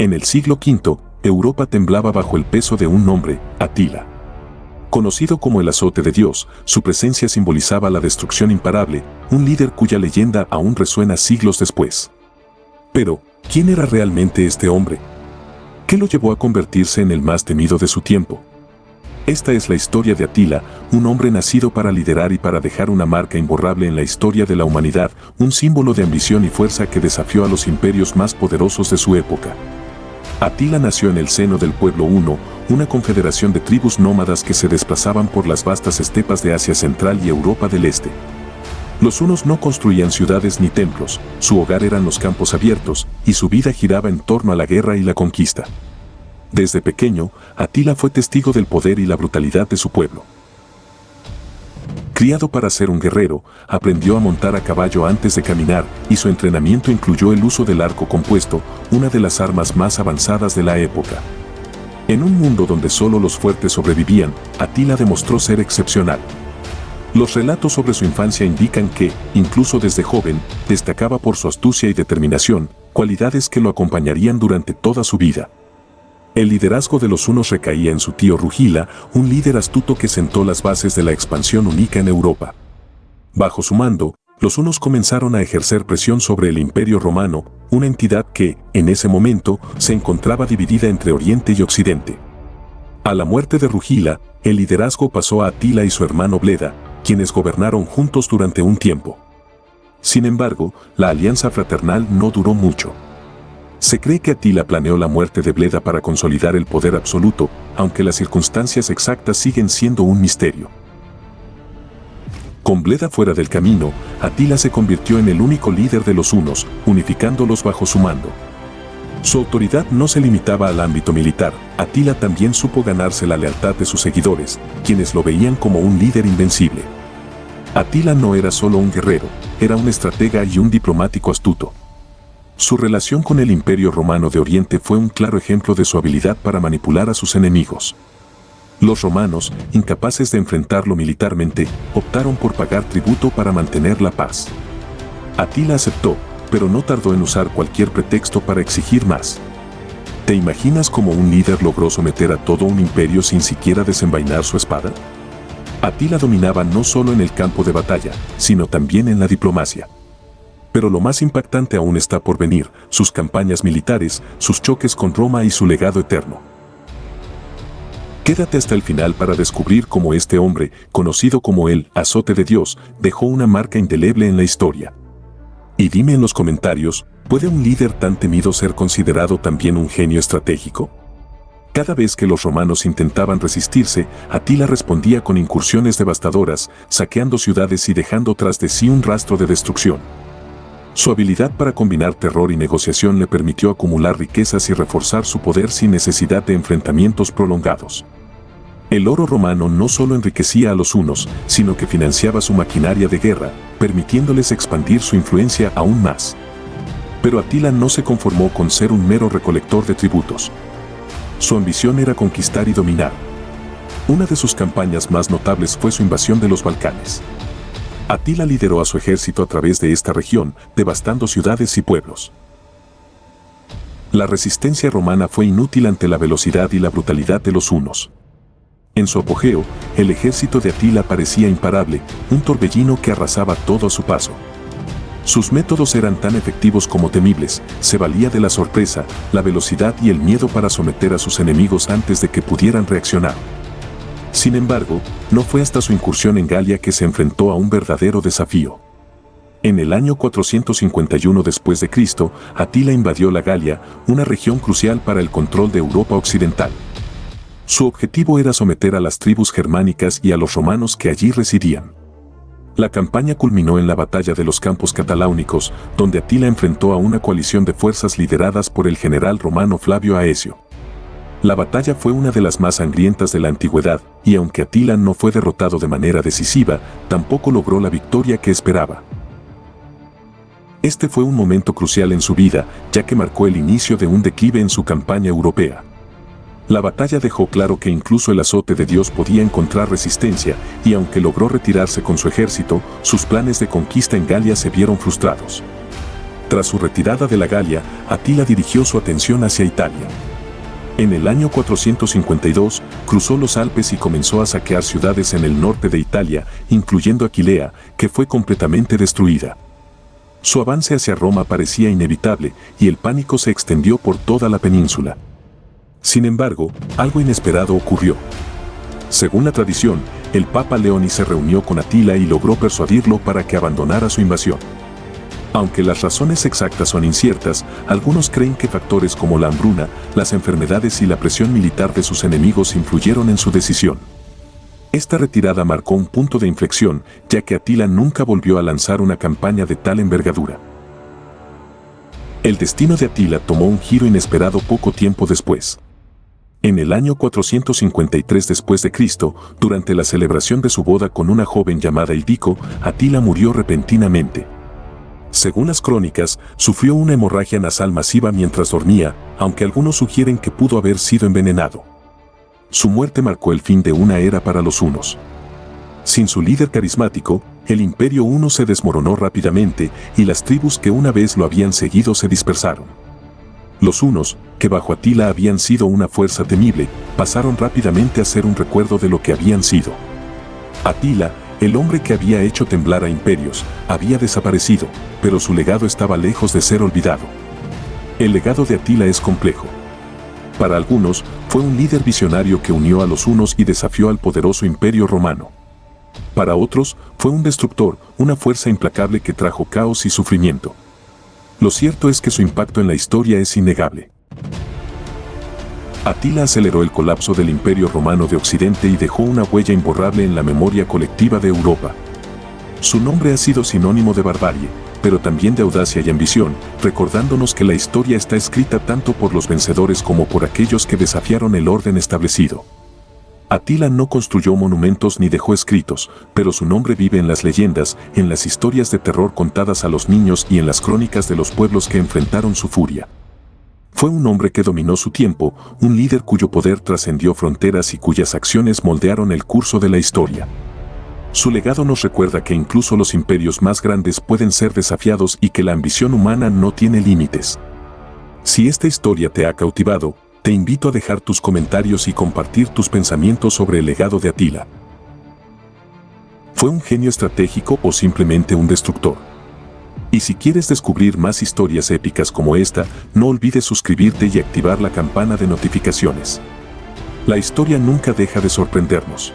En el siglo V, Europa temblaba bajo el peso de un hombre, Atila. Conocido como el azote de Dios, su presencia simbolizaba la destrucción imparable, un líder cuya leyenda aún resuena siglos después. Pero, ¿quién era realmente este hombre? ¿Qué lo llevó a convertirse en el más temido de su tiempo? Esta es la historia de Atila, un hombre nacido para liderar y para dejar una marca imborrable en la historia de la humanidad, un símbolo de ambición y fuerza que desafió a los imperios más poderosos de su época. Atila nació en el seno del pueblo huno, una confederación de tribus nómadas que se desplazaban por las vastas estepas de Asia Central y Europa del Este. Los hunos no construían ciudades ni templos, su hogar eran los campos abiertos, y su vida giraba en torno a la guerra y la conquista. Desde pequeño, Atila fue testigo del poder y la brutalidad de su pueblo. Criado para ser un guerrero, aprendió a montar a caballo antes de caminar, y su entrenamiento incluyó el uso del arco compuesto, una de las armas más avanzadas de la época. En un mundo donde solo los fuertes sobrevivían, Atila demostró ser excepcional. Los relatos sobre su infancia indican que, incluso desde joven, destacaba por su astucia y determinación, cualidades que lo acompañarían durante toda su vida. El liderazgo de los hunos recaía en su tío Rugila, un líder astuto que sentó las bases de la expansión única en Europa. Bajo su mando, los hunos comenzaron a ejercer presión sobre el Imperio Romano, una entidad que, en ese momento, se encontraba dividida entre Oriente y Occidente. A la muerte de Rugila, el liderazgo pasó a Atila y su hermano Bleda, quienes gobernaron juntos durante un tiempo. Sin embargo, la alianza fraternal no duró mucho. Se cree que Atila planeó la muerte de Bleda para consolidar el poder absoluto, aunque las circunstancias exactas siguen siendo un misterio. Con Bleda fuera del camino, Atila se convirtió en el único líder de los hunos, unificándolos bajo su mando. Su autoridad no se limitaba al ámbito militar, Atila también supo ganarse la lealtad de sus seguidores, quienes lo veían como un líder invencible. Atila no era solo un guerrero, era un estratega y un diplomático astuto. Su relación con el Imperio Romano de Oriente fue un claro ejemplo de su habilidad para manipular a sus enemigos. Los romanos, incapaces de enfrentarlo militarmente, optaron por pagar tributo para mantener la paz. Atila aceptó, pero no tardó en usar cualquier pretexto para exigir más. ¿Te imaginas cómo un líder logró someter a todo un imperio sin siquiera desenvainar su espada? Atila dominaba no solo en el campo de batalla, sino también en la diplomacia. Pero lo más impactante aún está por venir, sus campañas militares, sus choques con Roma y su legado eterno. Quédate hasta el final para descubrir cómo este hombre, conocido como el azote de Dios, dejó una marca indeleble en la historia. Y dime en los comentarios, ¿puede un líder tan temido ser considerado también un genio estratégico? Cada vez que los romanos intentaban resistirse, Atila respondía con incursiones devastadoras, saqueando ciudades y dejando tras de sí un rastro de destrucción. Su habilidad para combinar terror y negociación le permitió acumular riquezas y reforzar su poder sin necesidad de enfrentamientos prolongados. El oro romano no solo enriquecía a los hunos, sino que financiaba su maquinaria de guerra, permitiéndoles expandir su influencia aún más. Pero Atila no se conformó con ser un mero recolector de tributos. Su ambición era conquistar y dominar. Una de sus campañas más notables fue su invasión de los Balcanes. Atila lideró a su ejército a través de esta región, devastando ciudades y pueblos. La resistencia romana fue inútil ante la velocidad y la brutalidad de los hunos. En su apogeo, el ejército de Atila parecía imparable, un torbellino que arrasaba todo a su paso. Sus métodos eran tan efectivos como temibles, se valía de la sorpresa, la velocidad y el miedo para someter a sus enemigos antes de que pudieran reaccionar. Sin embargo, no fue hasta su incursión en Galia que se enfrentó a un verdadero desafío. En el año 451 después de Cristo, Atila invadió la Galia, una región crucial para el control de Europa occidental. Su objetivo era someter a las tribus germánicas y a los romanos que allí residían. La campaña culminó en la batalla de los Campos Cataláunicos, donde Atila enfrentó a una coalición de fuerzas lideradas por el general romano Flavio Aecio. La batalla fue una de las más sangrientas de la antigüedad, y aunque Atila no fue derrotado de manera decisiva, tampoco logró la victoria que esperaba. Este fue un momento crucial en su vida, ya que marcó el inicio de un declive en su campaña europea. La batalla dejó claro que incluso el azote de Dios podía encontrar resistencia, y aunque logró retirarse con su ejército, sus planes de conquista en Galia se vieron frustrados. Tras su retirada de la Galia, Atila dirigió su atención hacia Italia. En el año 452, cruzó los Alpes y comenzó a saquear ciudades en el norte de Italia, incluyendo Aquilea, que fue completamente destruida. Su avance hacia Roma parecía inevitable y el pánico se extendió por toda la península. Sin embargo, algo inesperado ocurrió. Según la tradición, el Papa Leoni se reunió con Atila y logró persuadirlo para que abandonara su invasión. Aunque las razones exactas son inciertas, algunos creen que factores como la hambruna, las enfermedades y la presión militar de sus enemigos influyeron en su decisión. Esta retirada marcó un punto de inflexión, ya que Atila nunca volvió a lanzar una campaña de tal envergadura. El destino de Atila tomó un giro inesperado poco tiempo después. En el año 453 después de Cristo, durante la celebración de su boda con una joven llamada Ildico, Atila murió repentinamente. Según las crónicas, sufrió una hemorragia nasal masiva mientras dormía, aunque algunos sugieren que pudo haber sido envenenado. Su muerte marcó el fin de una era para los hunos. Sin su líder carismático, el imperio huno se desmoronó rápidamente y las tribus que una vez lo habían seguido se dispersaron. Los hunos, que bajo Atila habían sido una fuerza temible, pasaron rápidamente a ser un recuerdo de lo que habían sido. Atila, el hombre que había hecho temblar a imperios, había desaparecido, pero su legado estaba lejos de ser olvidado. El legado de Atila es complejo. Para algunos, fue un líder visionario que unió a los hunos y desafió al poderoso imperio romano. Para otros, fue un destructor, una fuerza implacable que trajo caos y sufrimiento. Lo cierto es que su impacto en la historia es innegable. Atila aceleró el colapso del Imperio Romano de Occidente y dejó una huella imborrable en la memoria colectiva de Europa. Su nombre ha sido sinónimo de barbarie, pero también de audacia y ambición, recordándonos que la historia está escrita tanto por los vencedores como por aquellos que desafiaron el orden establecido. Atila no construyó monumentos ni dejó escritos, pero su nombre vive en las leyendas, en las historias de terror contadas a los niños y en las crónicas de los pueblos que enfrentaron su furia. Fue un hombre que dominó su tiempo, un líder cuyo poder trascendió fronteras y cuyas acciones moldearon el curso de la historia. Su legado nos recuerda que incluso los imperios más grandes pueden ser desafiados y que la ambición humana no tiene límites. Si esta historia te ha cautivado, te invito a dejar tus comentarios y compartir tus pensamientos sobre el legado de Atila. ¿Fue un genio estratégico o simplemente un destructor? Y si quieres descubrir más historias épicas como esta, no olvides suscribirte y activar la campana de notificaciones. La historia nunca deja de sorprendernos.